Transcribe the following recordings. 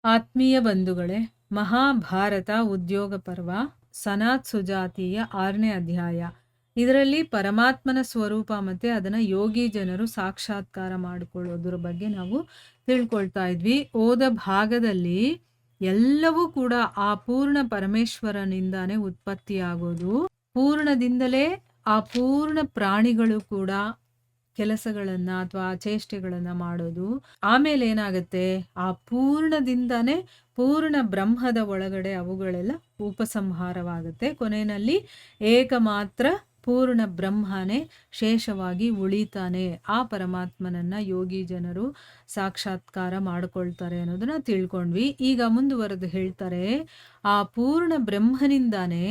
ಆತ್ಮೀಯ ಬಂಧುಗಳೇ, ಮಹಾಭಾರತ ಉದ್ಯೋಗ ಪರ್ವ ಸನಾತ್ ಸುಜಾತಿಯ 6ನೇ ಅಧ್ಯಾಯ. ಇದರಲ್ಲಿ ಪರಮಾತ್ಮನ ಸ್ವರೂಪ ಮತ್ತೆ ಅದನ್ನ ಯೋಗಿ ಜನರು ಸಾಕ್ಷಾತ್ಕಾರ ಮಾಡಿಕೊಳ್ಳೋದ್ರ ಬಗ್ಗೆ ನಾವು ತಿಳ್ಕೊಳ್ತಾ ಇದ್ವಿ. ಓದ ಭಾಗದಲ್ಲಿ ಎಲ್ಲವೂ ಕೂಡ ಆ ಪೂರ್ಣ ಪರಮೇಶ್ವರನಿಂದಾನೇ ಉತ್ಪತ್ತಿಯಾಗೋದು. ಪೂರ್ಣದಿಂದಲೇ ಆ ಪೂರ್ಣ ಪ್ರಾಣಿಗಳು ಕೂಡ ಕೆಲಸಗಳನ್ನ ಅಥವಾ ಚೇಷ್ಟೆಗಳನ್ನ ಮಾಡೋದು. ಆಮೇಲೆ ಏನಾಗುತ್ತೆ, ಆ ಪೂರ್ಣದಿಂದಾನೇ ಪೂರ್ಣ ಬ್ರಹ್ಮದ ಒಳಗಡೆ ಅವುಗಳೆಲ್ಲ ಉಪಸಂಹಾರವಾಗುತ್ತೆ. ಕೊನೆಯಲ್ಲಿ ಏಕಮಾತ್ರ ಪೂರ್ಣ ಬ್ರಹ್ಮನೇ ಶೇಷವಾಗಿ ಉಳಿತಾನೆ. ಆ ಪರಮಾತ್ಮನನ್ನ ಯೋಗಿ ಜನರು ಸಾಕ್ಷಾತ್ಕಾರ ಮಾಡ್ಕೊಳ್ತಾರೆ ಅನ್ನೋದನ್ನ ತಿಳ್ಕೊಂಡ್ವಿ. ಈಗ ಮುಂದುವರೆದು ಹೇಳ್ತಾರೆ, ಆ ಪೂರ್ಣ ಬ್ರಹ್ಮನಿಂದಾನೇ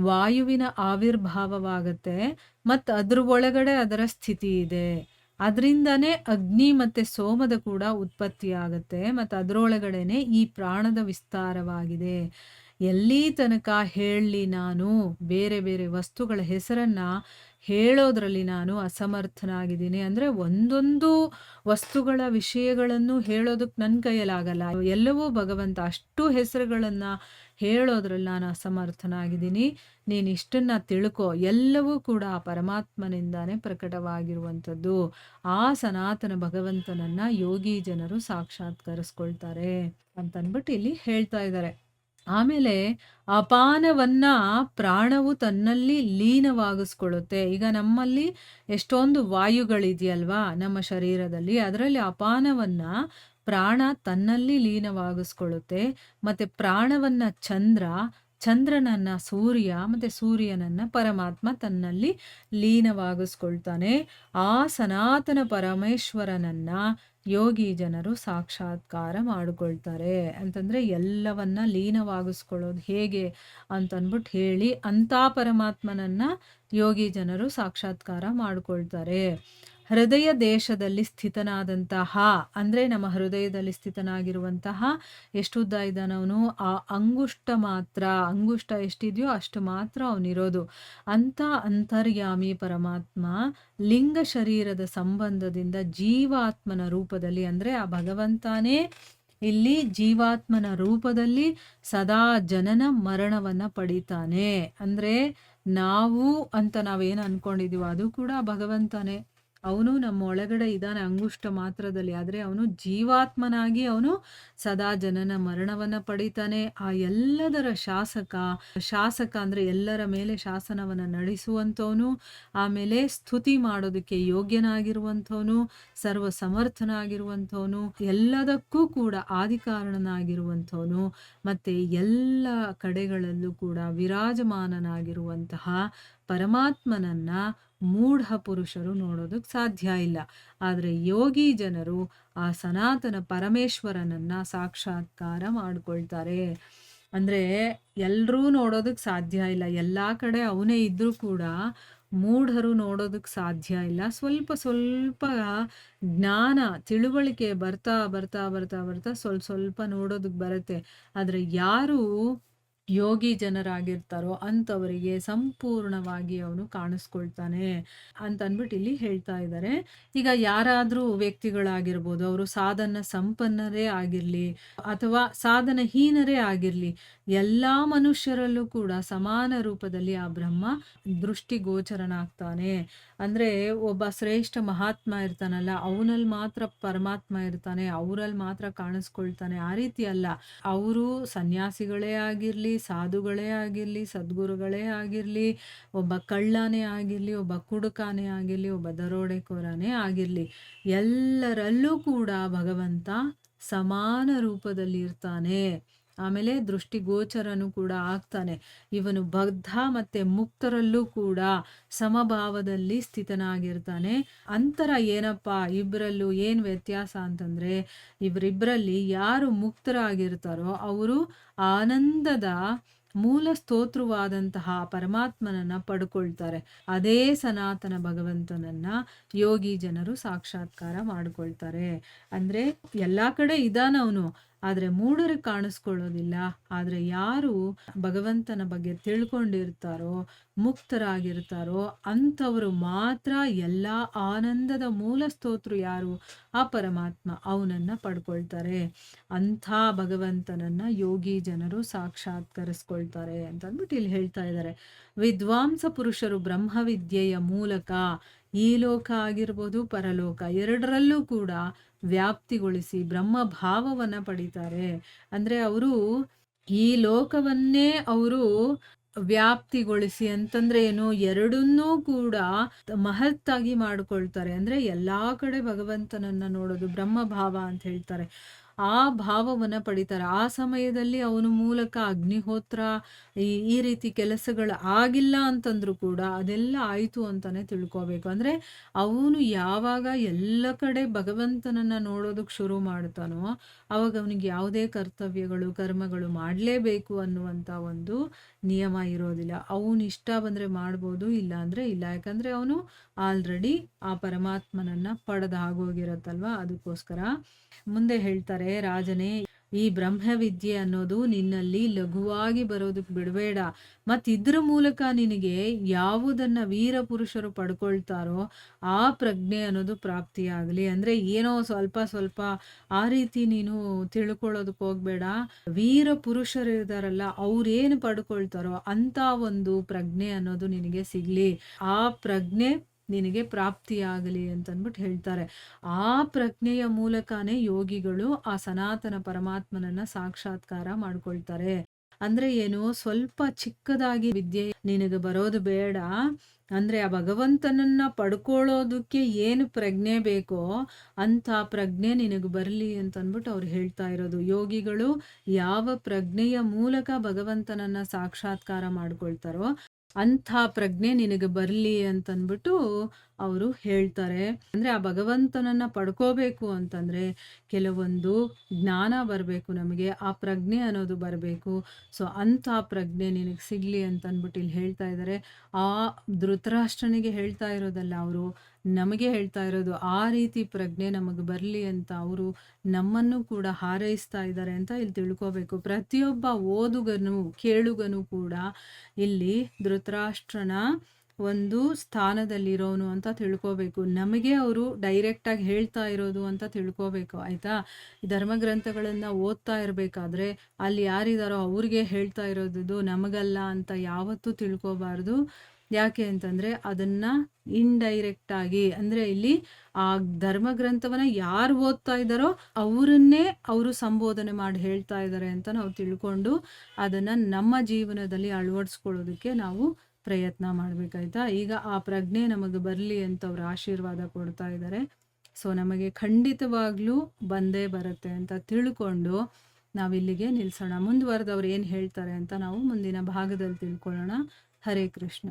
ವಾಯುವಿನ ಆವಿರ್ಭಾವವಾಗುತ್ತೆ ಮತ್ತು ಅದ್ರ ಒಳಗಡೆ ಅದರ ಸ್ಥಿತಿ ಇದೆ. ಅದರಿಂದಾನೇ ಅಗ್ನಿ ಮತ್ತೆ ಸೋಮದ ಕೂಡ ಉತ್ಪತ್ತಿ ಆಗುತ್ತೆ ಮತ್ತು ಅದರೊಳಗಡೆನೆ ಈ ಪ್ರಾಣದ ವಿಸ್ತಾರವಾಗಿದೆ. ಎಲ್ಲಿ ತನಕ ಹೇಳಲಿ, ನಾನು ಬೇರೆ ಬೇರೆ ವಸ್ತುಗಳ ಹೆಸರನ್ನ ಹೇಳೋದ್ರಲ್ಲಿ ನಾನು ಅಸಮರ್ಥನಾಗಿದ್ದೀನಿ. ಅಂದ್ರೆ ಒಂದೊಂದು ವಸ್ತುಗಳ ವಿಷಯಗಳನ್ನು ಹೇಳೋದಕ್ಕೆ ನನ್ನ ಕೈಯಲ್ಲಾಗಲ್ಲ. ಎಲ್ಲವೂ ಭಗವಂತ, ಅಷ್ಟು ಹೆಸರುಗಳನ್ನ ಹೇಳೋದ್ರಲ್ಲಿ ನಾನು ಅಸಮರ್ಥನಾಗಿದ್ದೀನಿ. ನೀನು ಇಷ್ಟನ್ನ ತಿಳ್ಕೊ, ಎಲ್ಲವೂ ಕೂಡ ಆ ಪರಮಾತ್ಮನಿಂದಾನೇ ಪ್ರಕಟವಾಗಿರುವಂಥದ್ದು. ಆ ಸನಾತನ ಭಗವಂತನನ್ನ ಯೋಗಿ ಜನರು ಸಾಕ್ಷಾತ್ಕರಿಸ್ಕೊಳ್ತಾರೆ ಅಂತನ್ಬಿಟ್ಟು ಇಲ್ಲಿ ಹೇಳ್ತಾ ಇದ್ದಾರೆ. ಆಮೇಲೆ ಅಪಾನವನ್ನ ಪ್ರಾಣವು ತನ್ನಲ್ಲಿ ಲೀನವಾಗಿಸ್ಕೊಳ್ಳುತ್ತೆ. ಈಗ ನಮ್ಮಲ್ಲಿ ಎಷ್ಟೊಂದು ವಾಯುಗಳಿದೆಯಲ್ವಾ ನಮ್ಮ ಶರೀರದಲ್ಲಿ, ಅದರಲ್ಲಿ ಅಪಾನವನ್ನ ಪ್ರಾಣ ತನ್ನಲ್ಲಿ ಲೀನವಾಗಿಸ್ಕೊಳ್ಳುತ್ತೆ. ಮತ್ತೆ ಪ್ರಾಣವನ್ನ ಚಂದ್ರನನ್ನ ಸೂರ್ಯ, ಮತ್ತೆ ಸೂರ್ಯನನ್ನ ಪರಮಾತ್ಮ ತನ್ನಲ್ಲಿ ಲೀನವಾಗಿಸ್ಕೊಳ್ತಾನೆ. ಆ ಸನಾತನ ಪರಮೇಶ್ವರನನ್ನ ಯೋಗಿ ಜನರು ಸಾಕ್ಷಾತ್ಕಾರ ಮಾಡಿಕೊಳ್ತಾರೆ. ಅಂತಂದ್ರೆ ಎಲ್ಲವನ್ನ ಲೀನವಾಗಿಸ್ಕೊಳ್ಳೋದು ಹೇಗೆ ಅಂತನ್ಬಿಟ್ಟು ಹೇಳಿ ಅಂಥ ಪರಮಾತ್ಮನನ್ನ ಯೋಗಿ ಜನರು ಸಾಕ್ಷಾತ್ಕಾರ ಮಾಡಿಕೊಳ್ತಾರೆ. ಹೃದಯ ದೇಶದಲ್ಲಿ ಸ್ಥಿತನಾದಂತಹ, ಅಂದ್ರೆ ನಮ್ಮ ಹೃದಯದಲ್ಲಿ ಸ್ಥಿತನಾಗಿರುವಂತಹ, ಎಷ್ಟುದ್ದ ಇದ್ದಾನವನು, ಆ ಅಂಗುಷ್ಟ ಮಾತ್ರ, ಅಂಗುಷ್ಟ ಎಷ್ಟಿದೆಯೋ ಅಷ್ಟು ಮಾತ್ರ ಅವನಿರೋದು. ಅಂತ ಅಂತರ್ಯಾಮಿ ಪರಮಾತ್ಮ ಲಿಂಗ ಶರೀರದ ಸಂಬಂಧದಿಂದ ಜೀವಾತ್ಮನ ರೂಪದಲ್ಲಿ, ಅಂದ್ರೆ ಆ ಭಗವಂತನೇ ಇಲ್ಲಿ ಜೀವಾತ್ಮನ ರೂಪದಲ್ಲಿ ಸದಾ ಜನನ ಮರಣವನ್ನ ಪಡಿತಾನೆ. ಅಂದ್ರೆ ನಾವು ಅಂತ ನಾವೇನು ಅನ್ಕೊಂಡಿದೀವೋ ಅದು ಕೂಡ ಭಗವಂತನೇ. ಅವನು ನಮ್ಮ ಒಳಗಡೆ ಇದ್ದಾನೆ ಅಂಗುಷ್ಟ ಮಾತ್ರದಲ್ಲಿ, ಆದರೆ ಅವನು ಜೀವಾತ್ಮನಾಗಿ ಅವನು ಸದಾ ಜನನ ಮರಣವನ್ನ ಪಡಿತಾನೆ. ಆ ಎಲ್ಲದರ ಶಾಸಕ ಅಂದ್ರೆ ಎಲ್ಲರ ಮೇಲೆ ಶಾಸನವನ್ನ ನಡೆಸುವಂಥವನು, ಆಮೇಲೆ ಸ್ತುತಿ ಮಾಡೋದಕ್ಕೆ ಯೋಗ್ಯನಾಗಿರುವಂಥವನು, ಸರ್ವ ಸಮರ್ಥನಾಗಿರುವಂಥವನು, ಎಲ್ಲದಕ್ಕೂ ಕೂಡ ಆದಿಕಾರಣನಾಗಿರುವಂಥವನು, ಮತ್ತೆ ಎಲ್ಲ ಕಡೆಗಳಲ್ಲೂ ಕೂಡ ವಿರಾಜಮಾನನಾಗಿರುವಂತಹ ಪರಮಾತ್ಮನನ್ನ ಮೂಢ ಪುರುಷರು ನೋಡೋದಕ್ಕೆ ಸಾಧ್ಯ ಇಲ್ಲ. ಆದರೆ ಯೋಗಿ ಜನರು ಆ ಸನಾತನ ಪರಮೇಶ್ವರನನ್ನ ಸಾಕ್ಷಾತ್ಕಾರ ಮಾಡ್ಕೊಳ್ತಾರೆ. ಅಂದ್ರೆ ಎಲ್ರೂ ನೋಡೋದಕ್ಕೆ ಸಾಧ್ಯ ಇಲ್ಲ, ಎಲ್ಲಾ ಕಡೆ ಅವನೇ ಇದ್ರೂ ಕೂಡ ಮೂಢರು ನೋಡೋದಕ್ಕೆ ಸಾಧ್ಯ ಇಲ್ಲ. ಸ್ವಲ್ಪ ಸ್ವಲ್ಪ ಜ್ಞಾನ ತಿಳುವಳಿಕೆ ಬರ್ತಾ ಬರ್ತಾ ಬರ್ತಾ ಬರ್ತಾ ಸ್ವಲ್ಪ ನೋಡೋದಕ್ಕೆ ಬರುತ್ತೆ. ಆದ್ರೆ ಯಾರು ಯೋಗಿ ಜನರಾಗಿರ್ತಾರೋ ಅಂಥವರಿಗೆ ಸಂಪೂರ್ಣವಾಗಿ ಅವನು ಕಾಣಿಸ್ಕೊಳ್ತಾನೆ ಅಂತ ಅಂದ್ಬಿಟ್ಟು ಇಲ್ಲಿ ಹೇಳ್ತಾ ಇದ್ದಾರೆ. ಈಗ ಯಾರಾದ್ರೂ ವ್ಯಕ್ತಿಗಳಾಗಿರ್ಬೋದು, ಅವರು ಸಾಧನ ಸಂಪನ್ನರೇ ಆಗಿರ್ಲಿ ಅಥವಾ ಸಾಧನಹೀನರೇ ಆಗಿರ್ಲಿ, ಎಲ್ಲಾ ಮನುಷ್ಯರಲ್ಲೂ ಕೂಡ ಸಮಾನ ರೂಪದಲ್ಲಿ ಆ ಬ್ರಹ್ಮ ದೃಷ್ಟಿಗೋಚರನಾಗ್ತಾನೆ. ಅಂದ್ರೆ ಒಬ್ಬ ಶ್ರೇಷ್ಠ ಮಹಾತ್ಮ ಇರ್ತಾನಲ್ಲ, ಅವನಲ್ಲಿ ಮಾತ್ರ ಪರಮಾತ್ಮ ಇರ್ತಾನೆ, ಅವರಲ್ಲಿ ಮಾತ್ರ ಕಾಣಿಸ್ಕೊಳ್ತಾನೆ, ಆ ರೀತಿ ಅಲ್ಲ. ಅವರು ಸನ್ಯಾಸಿಗಳೇ ಆಗಿರ್ಲಿ, ಸಾಧುಗಳೇ ಆಗಿರ್ಲಿ, ಸದ್ಗುರುಗಳೇ ಆಗಿರ್ಲಿ, ಒಬ್ಬ ಕಳ್ಳನೇ ಆಗಿರ್ಲಿ, ಒಬ್ಬ ಕುಡುಕನೇ ಆಗಿರ್ಲಿ, ಒಬ್ಬ ದರೋಡೆಕೋರನೇ ಆಗಿರ್ಲಿ, ಎಲ್ಲರಲ್ಲೂ ಕೂಡ ಭಗವಂತ ಸಮಾನ ರೂಪದಲ್ಲಿ ಇರ್ತಾನೆ. ಆಮೇಲೆ ದೃಷ್ಟಿಗೋಚರನು ಕೂಡ ಆಗ್ತಾನೆ. ಇವನು ಬದ್ಧ ಮತ್ತೆ ಮುಕ್ತರಲ್ಲೂ ಕೂಡ ಸಮಭಾವದಲ್ಲಿ ಸ್ಥಿತನಾಗಿರ್ತಾನೆ. ಅಂತರ ಏನಪ್ಪಾ ಇಬ್ಬರಲ್ಲೂ ಏನ್ ವ್ಯತ್ಯಾಸ ಅಂತಂದ್ರೆ, ಇವರಿಬ್ಬರಲ್ಲಿ ಯಾರು ಮುಕ್ತರಾಗಿರ್ತಾರೋ ಅವರು ಆನಂದದ ಮೂಲ ಸ್ತೋತ್ರವಾದಂತಹ ಪರಮಾತ್ಮನನ್ನ ಪಡ್ಕೊಳ್ತಾರೆ. ಅದೇ ಸನಾತನ ಭಗವಂತನನ್ನ ಯೋಗಿ ಜನರು ಸಾಕ್ಷಾತ್ಕಾರ ಮಾಡ್ಕೊಳ್ತಾರೆ. ಅಂದ್ರೆ ಎಲ್ಲಾ ಕಡೆ ಇದಾನವನು, ಆದರೆ ಮೂಢರಿಗೆ ಕಾಣಿಸ್ಕೊಳ್ಳೋದಿಲ್ಲ. ಆದರೆ ಯಾರು ಭಗವಂತನ ಬಗ್ಗೆ ತಿಳ್ಕೊಂಡಿರ್ತಾರೋ, ಮುಕ್ತರಾಗಿರ್ತಾರೋ ಅಂಥವರು ಮಾತ್ರ ಎಲ್ಲ ಆನಂದದ ಮೂಲ ಸ್ತೋತ್ರ ಯಾರು? ಆ ಪರಮಾತ್ಮ ಅವನನ್ನ ಪಡ್ಕೊಳ್ತಾರೆ. ಅಂಥ ಭಗವಂತನನ್ನ ಯೋಗಿ ಜನರು ಸಾಕ್ಷಾತ್ಕರಿಸ್ಕೊಳ್ತಾರೆ ಅಂತಂದ್ಬಿಟ್ಟು ಇಲ್ಲಿ ಹೇಳ್ತಾ ಇದ್ದಾರೆ. ವಿದ್ವಾಂಸ ಪುರುಷರು ಬ್ರಹ್ಮವಿದ್ಯೆಯ ಮೂಲಕ ಈ ಲೋಕ ಆಗಿರ್ಬೋದು, ಪರಲೋಕ ಎರಡರಲ್ಲೂ ಕೂಡ ವ್ಯಾಪ್ತಿಗೊಳಿಸಿ ಬ್ರಹ್ಮ ಭಾವವನ್ನ ಪಡಿತಾರೆ. ಅಂದ್ರೆ ಅವರು ಈ ಲೋಕವನ್ನೇ ಅವರು ವ್ಯಾಪ್ತಿಗೊಳಿಸಿ ಅಂತಂದ್ರೆ ಏನು? ಎರಡನ್ನೂ ಕೂಡ ಮಹತ್ತಾಗಿ ಮಾಡ್ಕೊಳ್ತಾರೆ. ಅಂದ್ರೆ ಎಲ್ಲಾ ಕಡೆ ಭಗವಂತನನ್ನ ನೋಡೋದು ಬ್ರಹ್ಮ ಭಾವ ಅಂತ ಹೇಳ್ತಾರೆ. ಆ ಭಾವವನ್ನ ಪಡಿತಾರೆ. ಆ ಸಮಯದಲ್ಲಿ ಅವನ ಮೂಲಕ ಅಗ್ನಿಹೋತ್ರ ಈ ರೀತಿ ಕೆಲಸಗಳು ಆಗಿಲ್ಲ ಅಂತಂದ್ರೂ ಕೂಡ ಅದೆಲ್ಲ ಆಯ್ತು ಅಂತಾನೆ ತಿಳ್ಕೋಬೇಕು. ಅಂದ್ರೆ ಅವನು ಯಾವಾಗ ಎಲ್ಲ ಕಡೆ ಭಗವಂತನನ್ನ ನೋಡೋದಕ್ಕೆ ಶುರು ಮಾಡ್ತಾನೋ ಅವಾಗ ಅವನಿಗೆ ಯಾವುದೇ ಕರ್ತವ್ಯಗಳು, ಕರ್ಮಗಳು ಮಾಡಲೇಬೇಕು ಅನ್ನುವಂಥ ಒಂದು ನಿಯಮ ಇರೋದಿಲ್ಲ. ಅವನು ಇಷ್ಟ ಬಂದ್ರೆ ಮಾಡ್ಬೋದು, ಇಲ್ಲ ಅಂದ್ರೆ ಇಲ್ಲ. ಯಾಕಂದ್ರೆ ಅವನು ಆಲ್ರೆಡಿ ಆ ಪರಮಾತ್ಮನನ್ನ ಪಡೆದ ಆಗೋಗಿರತ್ತಲ್ವಾ. ಅದಕ್ಕೋಸ್ಕರ ಮುಂದೆ ಹೇಳ್ತಾರೆ, ರಾಜನೇ ಈ ಬ್ರಹ್ಮವಿದ್ಯೆ ಅನ್ನೋದು ನಿನ್ನಲ್ಲಿ ಲಘುವಾಗಿ ಬರೋದಕ್ಕೆ ಬಿಡಬೇಡ. ಇದ್ರ ಮೂಲಕ ನಿನಗೆ ಯಾವುದನ್ನ ವೀರ ಪುರುಷರು ಪಡ್ಕೊಳ್ತಾರೋ ಆ ಪ್ರಜ್ಞೆ ಅನ್ನೋದು ಪ್ರಾಪ್ತಿಯಾಗಲಿ. ಅಂದ್ರೆ ಏನೋ ಸ್ವಲ್ಪ ಸ್ವಲ್ಪ ಆ ರೀತಿ ನೀನು ತಿಳ್ಕೊಳ್ಳೋದಕ್ಕೆ ಹೋಗ್ಬೇಡ. ವೀರ ಪುರುಷರು ಇದಾರಲ್ಲ ಅವ್ರೇನು ಪಡ್ಕೊಳ್ತಾರೋ ಅಂತ ಒಂದು ಪ್ರಜ್ಞೆ ಅನ್ನೋದು ನಿನಗೆ ಸಿಗ್ಲಿ. ಆ ಪ್ರಜ್ಞೆ ನಿನಗೆ ಪ್ರಾಪ್ತಿಯಾಗಲಿ ಅಂತಂದ್ಬಿಟ್ಟು ಹೇಳ್ತಾರೆ. ಆ ಪ್ರಜ್ಞೆಯ ಮೂಲಕನೇ ಯೋಗಿಗಳು ಆ ಸನಾತನ ಪರಮಾತ್ಮನನ್ನ ಸಾಕ್ಷಾತ್ಕಾರ ಮಾಡ್ಕೊಳ್ತಾರೆ. ಅಂದ್ರೆ ಏನು? ಸ್ವಲ್ಪ ಚಿಕ್ಕದಾಗಿ ವಿದ್ಯೆ ನಿನಗೆ ಬರೋದು ಬೇಡ. ಅಂದ್ರೆ ಆ ಭಗವಂತನನ್ನ ಪಡ್ಕೊಳ್ಳೋದಕ್ಕೆ ಏನು ಪ್ರಜ್ಞೆ ಬೇಕೋ ಅಂತ ಪ್ರಜ್ಞೆ ನಿನಗೆ ಬರಲಿ ಅಂತಂದ್ಬಿಟ್ಟು ಅವ್ರು ಹೇಳ್ತಾ ಇರೋದು. ಯೋಗಿಗಳು ಯಾವ ಪ್ರಜ್ಞೆಯ ಮೂಲಕ ಭಗವಂತನನ್ನ ಸಾಕ್ಷಾತ್ಕಾರ ಮಾಡ್ಕೊಳ್ತಾರೋ ಅಂಥ ಪ್ರಜ್ಞೆ ನಿನಗೆ ಬರಲಿ ಅಂತಂದ್ಬಿಟ್ಟು ಅವರು ಹೇಳ್ತಾರೆ. ಅಂದ್ರೆ ಆ ಭಗವಂತನನ್ನ ಪಡ್ಕೋಬೇಕು ಅಂತಂದ್ರೆ ಕೆಲವೊಂದು ಜ್ಞಾನ ಬರಬೇಕು ನಮಗೆ. ಆ ಪ್ರಜ್ಞೆ ಅನ್ನೋದು ಬರಬೇಕು. ಸೊ ಅಂಥ ಪ್ರಜ್ಞೆ ನಿನಗೆ ಸಿಗ್ಲಿ ಅಂತಂದ್ಬಿಟ್ಟು ಇಲ್ಲಿ ಹೇಳ್ತಾ ಇದ್ದಾರೆ. ಆ ಧೃತರಾಷ್ಟ್ರನಿಗೆ ಹೇಳ್ತಾ ಇರೋದಲ್ಲ, ಅವರು ನಮಗೆ ಹೇಳ್ತಾ ಇರೋದು. ಆ ರೀತಿ ಪ್ರಜ್ಞೆ ನಮಗೆ ಬರಲಿ ಅಂತ ಅವರು ನಮ್ಮನ್ನು ಕೂಡ ಹಾರೈಸ್ತಾ ಇದ್ದಾರೆ ಅಂತ ಇಲ್ಲಿ ತಿಳ್ಕೋಬೇಕು. ಪ್ರತಿಯೊಬ್ಬ ಓದುಗನು, ಕೇಳುಗನು ಕೂಡ ಇಲ್ಲಿ ಧೃತರಾಷ್ಟ್ರನ ಒಂದು ಸ್ಥಾನದಲ್ಲಿರೋನು ಅಂತ ತಿಳ್ಕೋಬೇಕು. ನಮಗೆ ಅವರು ಡೈರೆಕ್ಟಾಗಿ ಹೇಳ್ತಾ ಇರೋದು ಅಂತ ತಿಳ್ಕೋಬೇಕು, ಆಯ್ತಾ? ಈ ಧರ್ಮಗ್ರಂಥಗಳನ್ನ ಓದ್ತಾ ಇರಬೇಕಾದ್ರೆ ಅಲ್ಲಿ ಯಾರಿದಾರೋ ಅವ್ರಿಗೆ ಹೇಳ್ತಾ ಇರೋದು, ನಮಗಲ್ಲ ಅಂತ ಯಾವತ್ತೂ ತಿಳ್ಕೋಬಾರ್ದು. ಯಾಕೆ ಅಂತಂದ್ರೆ ಅದನ್ನ ಇಂಡೈರೆಕ್ಟ್ ಆಗಿ, ಅಂದ್ರೆ ಇಲ್ಲಿ ಆ ಧರ್ಮಗ್ರಂಥವನ್ನ ಯಾರು ಓದ್ತಾ ಇದ್ದಾರೋ ಅವರನ್ನೇ ಅವರು ಸಂಬೋಧನೆ ಮಾಡಿ ಹೇಳ್ತಾ ಇದ್ದಾರೆ ಅಂತ ನಾವು ತಿಳ್ಕೊಂಡು ಅದನ್ನ ನಮ್ಮ ಜೀವನದಲ್ಲಿ ಅಳವಡಿಸ್ಕೊಳ್ಳೋದಕ್ಕೆ ನಾವು ಪ್ರಯತ್ನ ಮಾಡ್ಬೇಕಾಯ್ತಾ. ಈಗ ಆ ಪ್ರಜ್ಞೆ ನಮಗೆ ಬರಲಿ ಅಂತ ಅವ್ರು ಆಶೀರ್ವಾದ ಕೊಡ್ತಾ ಇದ್ದಾರೆ. ಸೊ ನಮಗೆ ಖಂಡಿತವಾಗ್ಲೂ ಬಂದೇ ಬರುತ್ತೆ ಅಂತ ತಿಳ್ಕೊಂಡು ನಾವಿಲ್ಲಿಗೆ ನಿಲ್ಸೋಣ. ಮುಂದುವರೆದವ್ರು ಏನು ಹೇಳ್ತಾರೆ ಅಂತ ನಾವು ಮುಂದಿನ ಭಾಗದಲ್ಲಿ ತಿಳ್ಕೊಳ್ಳೋಣ. ಹರೇ ಕೃಷ್ಣ.